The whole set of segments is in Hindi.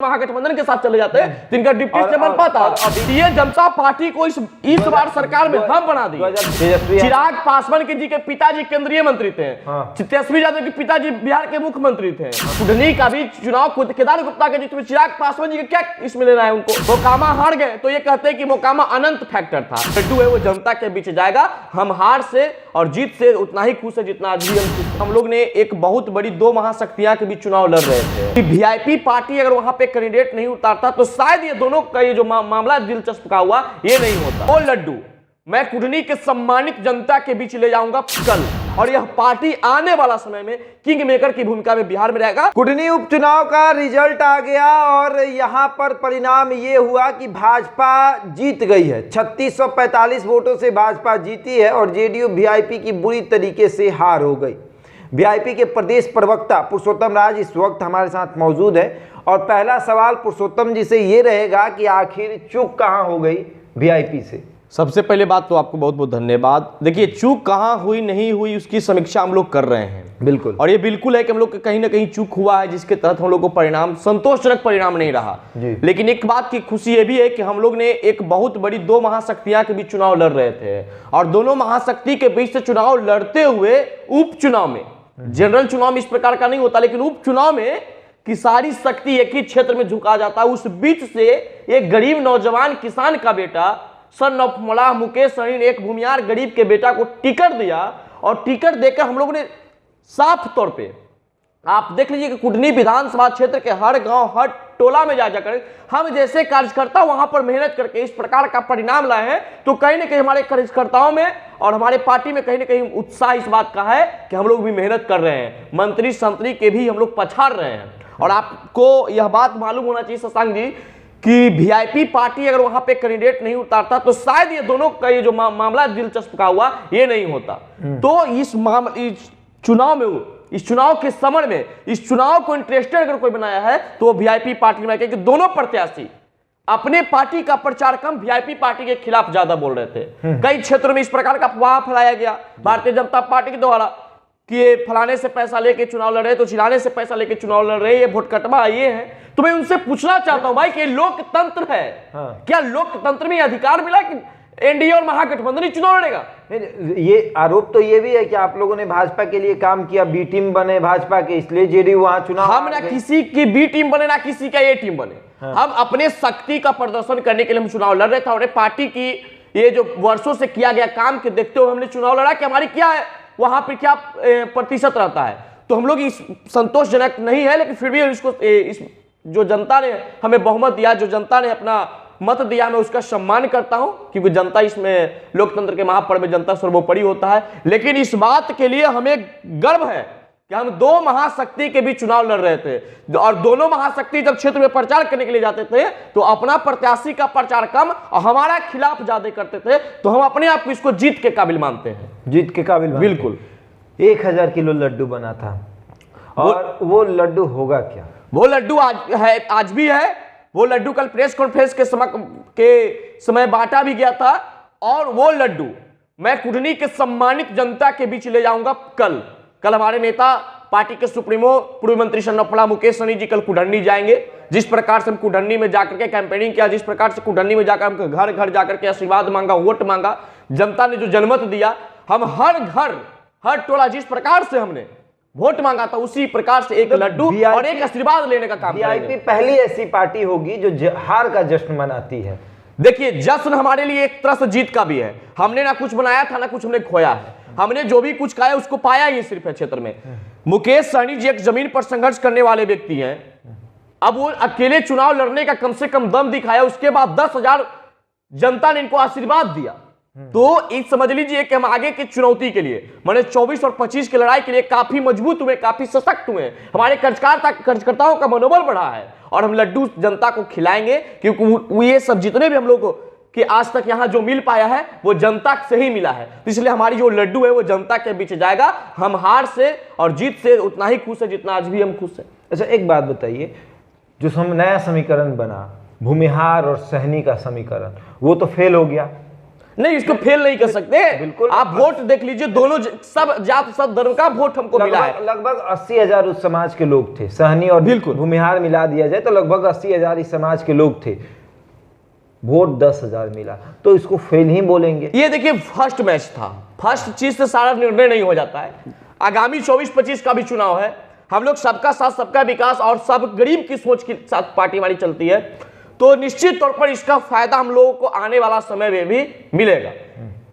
महागठबंधन के साथ चले जाते हैं जिनका डिप्टी से बन पाता। ये जनता पार्टी को इस बार सरकार में हम बना दिए। चिराग पासवान के जी के पिताजी केंद्रीय मंत्री थे, तेजस्वी यादव के पिताजी बिहार के मुख्यमंत्री थे। कुडनी का भी चुनाव केदार गुप्ता के जीत में चिराग पासवान जी के क्या इसमें लेना है उनको। मोकामा हार गए तो ये कहते हैं कि मोकामा अनंत फैक्टर था। लड्डू है वो जनता के बीच जाएगा। हम हार से और जीत से उतना ही खुश है जितना आज भी हम लोग ने एक बहुत बड़ी दो महाशक्तियां के बीच चुनाव लड़ रहे थे। वीआईपी पार्टी अगर वहां पे कैंडिडेट नहीं उतारता तो शायद ये दोनों का ये जो मामला दिलचस्प का हुआ ये नहीं होता। वो लड्डू मैं कुडनी के सम्मानित जनता के बीच ले जाऊंगा कल, और यह पार्टी आने वाला समय में किंग मेकर की भूमिका में बिहार में रहेगा। कुडनी उपचुनाव का रिजल्ट आ गया और यहां पर परिणाम ये हुआ कि भाजपा जीत गई है। 3645 वोटों से भाजपा जीती है और जेडीयू वीआईपी की बुरी तरीके से हार हो गई। वीआईपी के प्रदेश प्रवक्ता पुरुषोत्तम राज इस वक्त हमारे साथ मौजूद है और पहला सवाल पुरुषोत्तम जी से ये रहेगा कि आखिर चूक कहां हो गई वीआईपी से। सबसे पहले बात तो आपको बहुत बहुत धन्यवाद। देखिए, चूक कहां हुई नहीं हुई उसकी समीक्षा हम लोग कर रहे हैं। बिल्कुल, और ये बिल्कुल है कि हम लोग कहीं ना कहीं चूक हुआ है जिसके तहत हम लोग को परिणाम संतोषजनक परिणाम नहीं रहा। लेकिन एक बात की खुशी ये भी है कि हम लोग ने एक बहुत बड़ी दो महाशक्तियां के बीच चुनाव लड़ रहे थे और दोनों महाशक्ति के बीच से चुनाव लड़ते हुए उपचुनाव में, जनरल चुनाव में इस प्रकार का नहीं होता, लेकिन उपचुनाव में कि सारी शक्ति एक ही क्षेत्र में झुका जाता है। उस बीच से एक गरीब नौजवान किसान का बेटा सन ऑफ मलाह मुकेश सहनी ने एक भूमियार गरीब के बेटा को टिकट दिया और टिकट देकर हम लोगों ने साफ तौर पे आप देख लीजिए कि कुडनी विधानसभा क्षेत्र के हर गांव हर टोला में जा जाकर हम जैसे कार्यकर्ता वहां पर मेहनत करके इस प्रकार का परिणाम लाए हैं, तो कहीं ना कहीं हमारे कार्यकर्ताओं में और हमारे पार्टी में कहीं ना कहीं उत्साह इस बात का है कि हम लोग भी मेहनत कर रहे हैं, मंत्री संतरी के भी हम लोग पछाड़ रहे हैं। और आपको यह बात मालूम होना चाहिए शशांक जी कि वीआईपी पार्टी अगर वहां पे कैंडिडेट नहीं उतारता तो शायद ये दोनों का ये जो मामला दिलचस्प का हुआ ये नहीं होता। तो इस चुनाव में, इस चुनाव के समय में इस चुनाव को इंटरेस्टेड अगर कोई बनाया है तो वो वीआईपी पार्टी में, क्योंकि दोनों प्रत्याशी अपने पार्टी का प्रचार कम वीआईपी पार्टी के खिलाफ ज्यादा बोल रहे थे। कई क्षेत्रों में इस प्रकार का अफवाह फैलाया गया भारतीय जनता पार्टी के द्वारा कि ये फलाने से पैसा लेके चुनाव लड़ रहे, तो चिलाने से पैसा लेके चुनाव लड़ रहे, ये वोट कटवा ये है। तो मैं उनसे पूछना चाहता हूं भाई कि लोकतंत्र है, क्या लोकतंत्र में अधिकार मिला कि एनडीए और महागठबंधन ही चुनाव लड़ेगा? ये आरोप तो ये भी है कि आप लोगों ने भाजपा के लिए काम किया, बी टीम बने भाजपा के, इसलिए जेडीयू वहां चुनाव। हम ना किसी की बी टीम बने ना किसी का ए टीम बने। हम अपने शक्ति का प्रदर्शन करने के लिए हम चुनाव लड़ रहे थे और पार्टी की ये जो वर्षों से किया गया काम के देखते हुए हमने चुनाव लड़ा कि हमारी क्या है वहां पर क्या प्रतिशत रहता है। तो हम लोग इस संतोषजनक नहीं है, लेकिन फिर भी इसको इस जो जनता ने हमें बहुमत दिया, जो जनता ने अपना मत दिया, मैं उसका सम्मान करता हूं क्योंकि जनता इसमें लोकतंत्र के महापर्व में जनता सर्वोपरि होता है। लेकिन इस बात के लिए हमें गर्व है कि हम दो महाशक्ति के बीच चुनाव लड़ रहे थे और दोनों महाशक्ति जब क्षेत्र में प्रचार करने के लिए जाते थे तो अपना प्रत्याशी का प्रचार कम और हमारा खिलाफ ज्यादा करते थे। तो हम अपने आप को इसको जीत के काबिल मानते हैं। जीत के काबिल बिल्कुल। 1000 किलो लड्डू बना था और वो लड्डू होगा क्या? वो लड्डू आज भी है। वो लड्डू कल प्रेस कॉन्फ्रेंस के समय बांटा भी गया था और वो लड्डू मैं कुडनी के सम्मानित जनता के बीच ले जाऊंगा कल। हमारे नेता पार्टी के सुप्रीमो पूर्व मंत्री सन ऑफ मलाह मुकेश सहनी जी कल कुडनी जाएंगे। जिस प्रकार से हम कुडनी में जाकर के कैंपेनिंग किया, जिस प्रकार से कुडनी में जाकर हम घर घर जाकर के आशीर्वाद मांगा, वोट मांगा, जनता ने जो जनमत दिया, हम हर घर हर टोला जिस प्रकार से हमने वोट मांगा था उसी प्रकार से एक लड्डू और एक आशीर्वाद लेने का काम करेंगे। वीआईपी पहली ऐसी पार्टी होगी जो हार का जश्न मनाती है। देखिए, जश्न हमारे लिए एक तरह से जीत का भी है। हमने ना कुछ बनाया था ना कुछ हमने खोया है। हमने जो भी कुछ खाया उसको पाया ही सिर्फ है क्षेत्र में। मुकेश सहनी जी एक जमीन पर संघर्ष करने वाले व्यक्ति हैं। अब वो अकेले चुनाव लड़ने का कम से कम दम दिखाया, उसके बाद 10,000 जनता ने इनको आशीर्वाद दिया। तो एक समझ लीजिए कि हम आगे की चुनौती के लिए माने 24 और 25 की लड़ाई के लिए काफी मजबूत हुए, काफी सशक्त हुए। हमारे कार्यकर्ताओं का मनोबल बढ़ा है और हम लड्डू जनता को खिलाएंगे क्योंकि ये सब जितने भी हम लोग कि आज तक यहां जो मिल पाया है वो जनता से ही मिला है। इसलिए हमारी जो लड्डू है वो जनता के बीच जाएगा। हम हार से और जीत से उतना ही खुश है जितना आज भी हम खुश हैं। अच्छा, एक बात बताइए, जो नया समीकरण बना भूमिहार और सहनी का समीकरण, वो तो फेल हो गया। नहीं, इसको फेल नहीं कर सकते। बिल्कुल। आप वोट देख लीजिए, दोनों सब जात सब धर्म का वोट हमको मिला है। लगभग 80,000 उस समाज के लोग थे, सहनी और बिल्कुल भूमिहार मिला दिया जाए तो लगभग 80,000 इस समाज के लोग थे, वोट 10,000 मिला, तो इसको फेल ही बोलेंगे। ये देखिए फर्स्ट मैच था, फर्स्ट चीज से सारा निर्णय नहीं हो जाता है। आगामी 24-25 का भी चुनाव है, हम लोग सबका साथ सबका विकास और सब गरीब की सोच के साथ पार्टी हमारी चलती है, तो निश्चित तौर पर इसका फायदा हम लोगों को आने वाला समय में भी मिलेगा।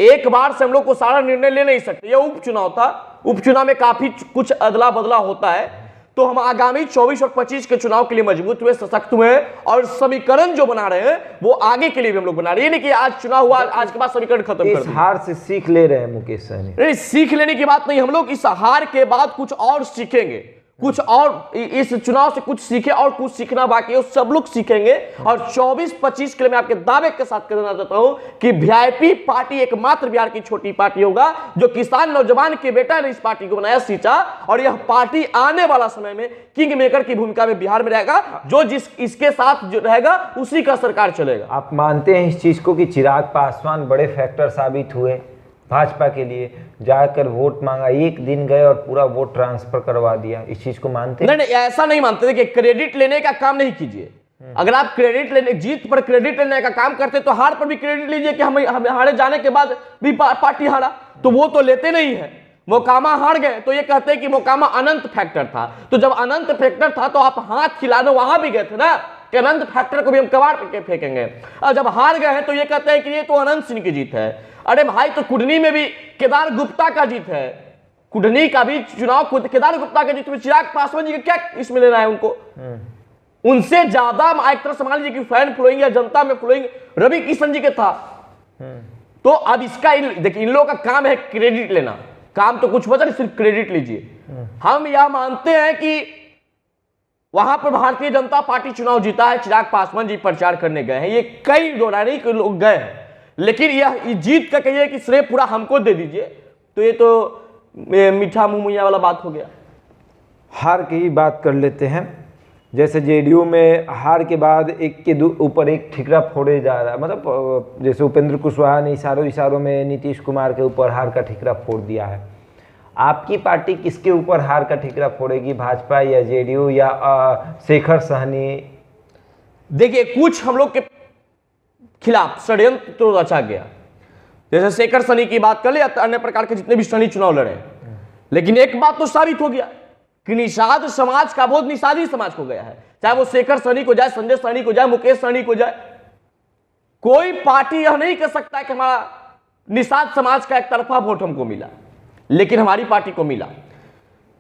एक बार से हम लोग को सारा निर्णय ले नहीं सकते। यह उपचुनाव था, उपचुनाव में काफी कुछ अदला बदला होता है, तो हम आगामी 24 और 25 के चुनाव के लिए मजबूत हुए, सशक्त हुए, और समीकरण जो बना रहे हैं वो आगे के लिए भी हम लोग बना रहे हैं। नहीं कि आज चुनाव हुआ, आज के बाद समीकरण खत्म कर इस हार से सीख ले रहे हैं मुकेश सहनी? नहीं, सीख लेने की बात नहीं, हम लोग इस हार के बाद कुछ और सीखेंगे, कुछ और इस चुनाव से कुछ सीखे और कुछ सीखना बाकी है, सब लोग सीखेंगे। और 24-25 के लिए मैं आपके दावे के साथ कहना चाहता हूं कि वीआईपी पार्टी एकमात्र बिहार की छोटी पार्टी होगा जो किसान नौजवान के बेटा ने इस पार्टी को बनाया, सींचा, और यह पार्टी आने वाला समय में किंग मेकर की भूमिका में बिहार में रहेगा। जो जिस इसके साथ जो रहेगा उसी का सरकार चलेगा। आप मानते हैं इस चीज को कि चिराग पासवान बड़े फैक्टर साबित हुए भाजपा के लिए? जाकर वोट मांगा, एक दिन गए और पूरा वोट ट्रांसफर करवा दिया, इस चीज को मानते हैं? नहीं, ऐसा नहीं मानते। देखिए, क्रेडिट लेने का काम नहीं कीजिए। अगर आप क्रेडिट लेने, जीत पर क्रेडिट लेने का काम करते तो हार पर भी क्रेडिट लीजिए कि हम हारे जाने के बाद भी पार्टी हारा, तो वो तो लेते नहीं है। मोकामा हार गए तो ये कहते हैं कि मोकामा अनंत फैक्टर था, तो जब अनंत फैक्टर था तो आप हाथ खिलाने वहां भी गए थे ना, कि अनंत फैक्टर को भी हम कबाड़ पे फेंकेंगे। और जब हार गए हैं तो ये कहते हैं कि ये तो अनंत सिंह की जीत है। अरे भाई, तो कुडनी में भी केदार गुप्ता का जीत है, कुडनी का भी चुनाव केदार गुप्ता का जीत में चिराग पासवान जी का क्या इसमें लेना है उनको? उनसे ज्यादा एक तरह समझ लीजिए कि फैन फॉलोइंग या जनता में फॉलोइंग रवि किशन जी के था। तो अब इसका देखिए, इन लोगों का काम है क्रेडिट लेना, काम तो कुछ बचा नहीं, सिर्फ क्रेडिट लीजिए। हम यह मानते हैं कि वहां पर भारतीय जनता पार्टी चुनाव जीता है, चिराग पासवान जी प्रचार करने गए हैं, ये कई दोरानी के लोग गए हैं, लेकिन यह जीत का कहिए कि श्रेय पूरा हमको दे दीजिए, तो ये तो मीठा मुंह मुइया वाला बात हो गया। हार की ही बात कर लेते हैं। जैसे जेडीयू में हार के बाद एक के ऊपर एक ठिकरा फोड़े जा रहा है, मतलब जैसे उपेंद्र कुशवाहा ने इशारों में नीतीश कुमार के ऊपर हार का ठिकरा फोड़ दिया है। आपकी पार्टी किसके ऊपर हार का ठिकरा फोड़ेगी, भाजपा या जेडीयू या शेखर सहनी? देखिए, कुछ हम लोग के खिलाफ षड्यंत्र तो रचा गया, जैसे शेखर सहनी की बात कर ले, अन्य प्रकार के जितने भी सहनी चुनाव लड़े, लेकिन एक बात तो साबित हो गया कि निषाद समाज का बोध निषादी समाज को गया है। चाहे वो शेखर सहनी को जाए, संजय सहनी को जाए, मुकेश सहनी को जाए, कोई पार्टी यह नहीं कह सकता कि हमारा निषाद समाज का एक तरफा वोट हमको मिला, लेकिन हमारी पार्टी को मिला।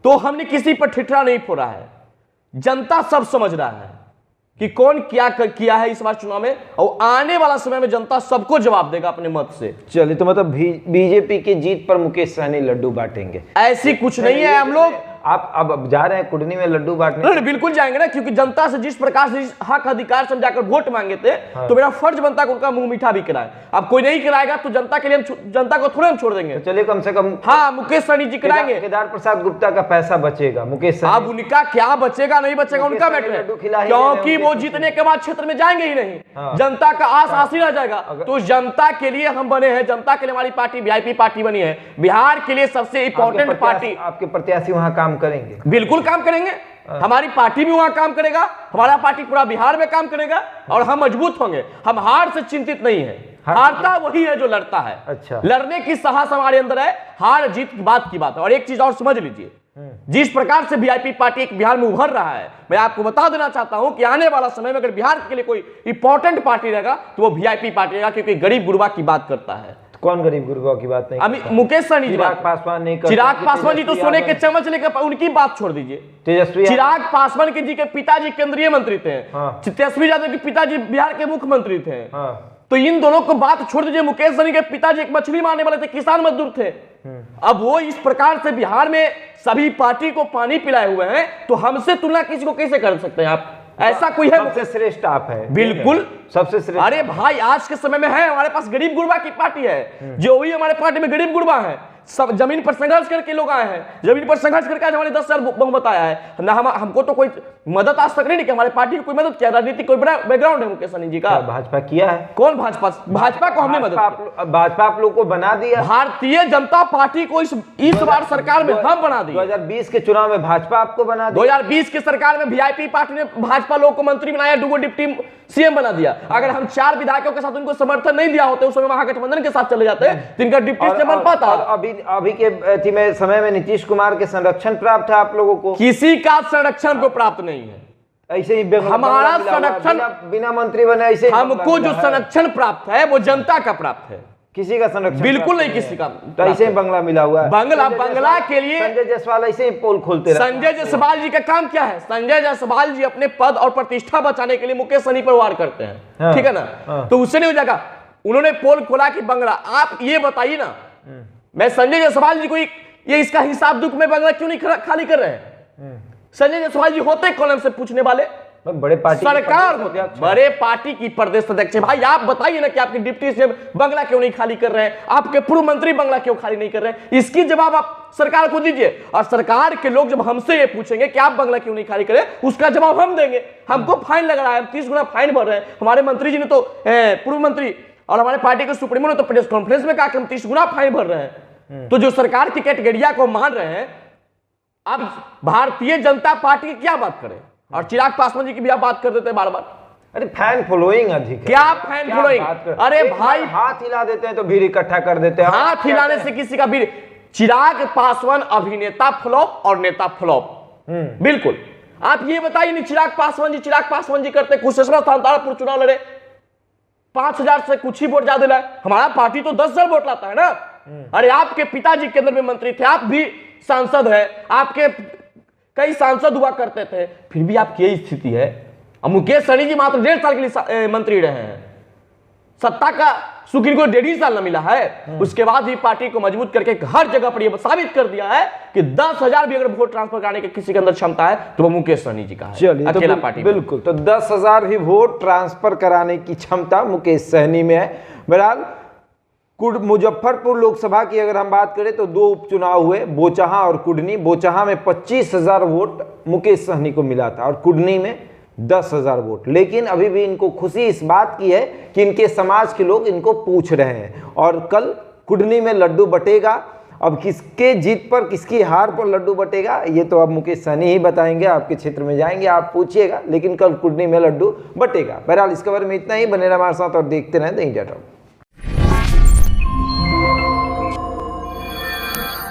तो हमने किसी पर ठिठरा नहीं फोड़ा है, जनता सब समझ रहा है कि कौन क्या किया है इस बार चुनाव में, और आने वाला समय में जनता सबको जवाब देगा अपने मत से। चलिए, तो मतलब बीजेपी की जीत पर मुकेश सहनी लड्डू बांटेंगे? ऐसी कुछ नहीं है। हम लोग आप अब जा रहे हैं कुडनी में लड्डू बांटने? नहीं, बिल्कुल जाएंगे ना, क्योंकि जनता से जिस प्रकार से हक अधिकार से हम जाकर वोट मांगे थे, तो मेरा फर्ज बनता है उनका मुंह मीठा भी कराए। अब कोई नहीं कराएगा तो जनता के लिए जनता को थोड़े हम छोड़ देंगे। चलिए, कम से कम हाँ, मुकेश सहनी जी कराएंगे। केदार प्रसाद गुप्ता का पैसा बचेगा, मुकेश सहनी अब उनका क्या बचेगा नहीं बचेगा उनका मैटर है, क्योंकि वो जीतने के बाद क्षेत्र में जाएंगे ही नहीं। जनता का आस हासिल रह जाएगा। तो जनता के लिए हम बने हैं, जनता के लिए हमारी पार्टी वीआईपी पार्टी बनी है, बिहार के लिए सबसे इंपॉर्टेंट पार्टी। आपके प्रत्याशी वहां काम करेंगे? बिल्कुल काम करेंगे, हमारी पार्टी भी वहां काम करेगा, हमारा पार्टी पूरा बिहार में काम करेगा, और हम मजबूत होंगे। हम हार से चिंतित नहीं है, हारता वही है जो लड़ता है। अच्छा, लड़ने की साहस हमारे अंदर है, हार जीत की बात की बात है। और एक चीज और समझ लीजिए, जिस प्रकार से वीआईपी पार्टी एक बिहार में उभर रहा है, मैं आपको बता देना चाहता हूं कि आने वाला समय में अगर बिहार के लिए कोई इंपॉर्टेंट पार्टी रहेगा तो वो वीआईपी पार्टी रहेगा, क्योंकि गरीब गुरबा की बात करता है। कौन गरीब गुरबा की बात नहीं? अभी मुकेश सहनी जी, चिराग पासवान नहीं करते। चिराग पासवान जी तो सोने के चम्मच लेकर, उनकी बात छोड़ दीजिए। तेजस्वी चिराग पासवान के जी के पिताजी केंद्रीय मंत्री थे, तेजस्वी यादव के पिताजी बिहार के मुख्यमंत्री थे। तो इन दोनों को बात छोड़ दीजिए। मुकेश सहनी के पिताजी एक मछली मारने वाले थे, किसान मजदूर थे। अब वो इस प्रकार से बिहार में सभी पार्टी को पानी पिलाए हुए हैं, तो हमसे तुलना किसी को कैसे कर सकते हैं आप? ऐसा कोई है? सबसे श्रेष्ठ आप है। बिल्कुल सबसे श्रेष्ठ। अरे भाई, आज के समय में है, हमारे पास गरीब गुरबा की पार्टी है, जो भी हमारे पार्टी में गरीब गुरबा है। सब जमीन पर संघर्ष करके लोग आए हैं, जमीन पर संघर्ष करके आज हमारे 10,000 बहुमत आया है ना। हमको तो कोई मदद आज तक नहीं कि हमारे पार्टी को कोई मदद किया, राजनीतिक कोई बड़ा बैकग्राउंड है मुकेश सहनी जी का? भाजपा किया है। कौन भाजपा? भाजपा को हमने मदद, भाजपा आप लोग को बना दिया। भारतीय जनता पार्टी को इस बार सरकार में हम बना दिए। 2020 के चुनाव में भाजपा आपको बना दिया। 2020 की सरकार में वीआईपी पार्टी ने भाजपा लोग को मंत्री बनाया, डुगो डिप्टी सीएम बना दिया। अगर हम 4 विधायकों के साथ उनको समर्थन नहीं दिया होते, उस समय महागठबंधन के साथ चले जाते, जिनका डिप्टी से बन पाता। अभी के समय में नीतीश कुमार के संरक्षण प्राप्त है आप लोगों को? किसी का संरक्षण को प्राप्त नहीं है। ऐसे ही हमारा संरक्षण बिना मंत्री बने ऐसे हमको जो संरक्षण प्राप्त है वो जनता का प्राप्त है, किसी का संरक्षण बिल्कुल नहीं किसी का। तो ऐसे ही बंगला मिला हुआ है। बंगला के लिए संजय जायसवाल ऐसे ही पोल खोलते रहते हैं। संजय जायसवाल जी का काम क्या है? संजय जायसवाल जी अपने पद और प्रतिष्ठा बचाने के लिए मुकेश सहनी पर वार करते हैं, ठीक है ना? तो उससे नहीं हो जाएगा। उन्होंने पोल खोला कि बंगला, आप ये बताइए ना, मैं संजय जायसवाल जी को ये इसका हिसाब दुख में बंगला क्यों नहीं खाली कर रहे हैं? संजय जायसवाल जी होते कौन हमसे पूछने वाले? बड़े पार्टी सरकार होते हैं, बड़े पार्टी की प्रदेश अध्यक्ष। भाई आप बताइए ना कि आपके डिप्टी सीएम बंगला क्यों नहीं खाली कर रहे हैं, आपके पूर्व मंत्री बंगला क्यों खाली नहीं कर रहे हैं? इसकी जवाब आप सरकार को दीजिए। और सरकार के लोग जब हमसे ये पूछेंगे कि आप बंगला क्यों नहीं खाली करें, उसका जवाब हम देंगे। हमको फाइन लग रहा है, हम 30 गुना फाइन भर रहे हैं। हमारे मंत्री जी ने तो, पूर्व मंत्री और हमारे पार्टी के सुप्रीमो ने तो प्रेस कॉन्फ्रेंस में कहा कि हम 30 गुना फाइन भर रहे हैं। तो जो सरकार की कैटेगरिया को मान रहे हैं, अब भारतीय जनता पार्टी की क्या बात करें? और चिराग पासवान जी की भी आप बात कर देते हैं बार बार। अरे फैन फॉलोइंग अधिक है। क्या फैन फॉलोइंग? अरे भाई हाथ हिला देते हैं तो भीड़ इकट्ठा कर देते हैं। हाथ हिलाने से किसी का भीड़? चिराग पासवान अभिनेता फ्लॉप और नेता फ्लॉप, बिल्कुल। आप ये बताइए नहीं, चिराग पासवान जी करते कुशेश्वर तारापुर चुनाव लड़े, 5,000 से कुछ ही वोट ज्यादा लाए। हमारा पार्टी तो 10,000 वोट लाता है ना। अरे आपके पिताजी केंद्र में मंत्री थे, आप भी सांसद है, आपके कई सांसद हुआ करते थे, फिर भी आपकी यही स्थिति है। अब मुकेश सहनी जी मात्र 1.5 साल के लिए मंत्री रहे हैं, सत्ता का सुख इनको 1.5 साल न मिला है। उसके बाद भी पार्टी को मजबूत करके हर जगह पर यह साबित कर दिया है कि 10,000 भी अगर वोट ट्रांसफर कराने की किसी के अंदर क्षमता है तो वो मुकेश सहनी जी का है, अकेला पार्टी। बिल्कुल, तो 10,000 भी वोट ट्रांसफर कराने की क्षमता मुकेश सहनी में है। बहरहाल मुजफ्फरपुर लोकसभा की अगर हम बात करें तो 2 उपचुनाव हुए, बोचहा और कुडनी। बोचहा में 25,000 वोट मुकेश सहनी को मिला था और कुडनी में 10,000 वोट। लेकिन अभी भी इनको खुशी इस बात की है कि इनके समाज के लोग इनको पूछ रहे हैं। और कल कुडनी में लड्डू बटेगा। अब किसके जीत पर, किसकी हार पर लड्डू बटेगा, ये तो अब मुकेश सहनी ही बताएंगे। आपके क्षेत्र में जाएंगे, आप पूछिएगा, लेकिन कल कुडनी में लड्डू बटेगा। बहरहाल इसके बारे में इतना ही। बने रहे हमारे साथ और देखते रहें द इंडिया टॉक।